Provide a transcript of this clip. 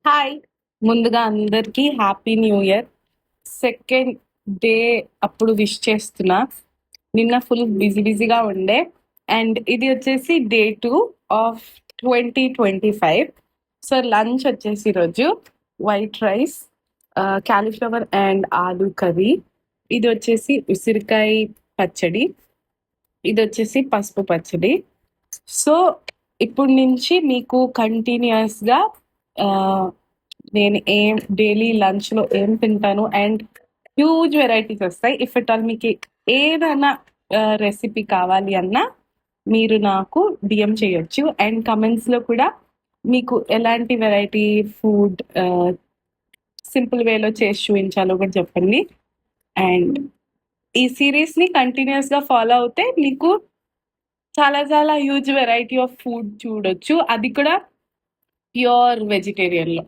Hi! ముందుగా అందరికీ happy new year. Second day అప్పుడు విష్ చేస్తున్నా. నిన్న ఫుల్ బిజీగా ఉండే. అండ్ ఇది వచ్చేసి డే 2 ఆఫ్ 2025. సో లంచ్ వచ్చేసి ఈరోజు white rice, cauliflower and aloo curry. ఇది వచ్చేసి ఉసిరికాయ పచ్చడి. ఇది వచ్చేసి పసుపు పచ్చడి. సో ఇప్పుడు నుంచి మీకు కంటిన్యూస్గా నేను డైలీ లంచ్లో ఏం తింటాను అండ్ హ్యూజ్ వెరైటీస్ వస్తాయి. ఇఫ్ ఇట్ ఆల్ మీకు ఏదైనా రెసిపీ కావాలి అన్నా మీరు నాకు డిఎం చేయొచ్చు. అండ్ కమెంట్స్లో కూడా మీకు ఎలాంటి వెరైటీ ఫుడ్ సింపుల్ వేలో చేసి చూపించాలో కూడా చెప్పండి. అండ్ ఈ సిరీస్ని కంటిన్యూస్గా ఫాలో అవుతే మీకు చాలా చాలా హ్యూజ్ వెరైటీ ఆఫ్ ఫుడ్ చూడొచ్చు, అది కూడా ప్యూర్ వెజిటేరియన్లో.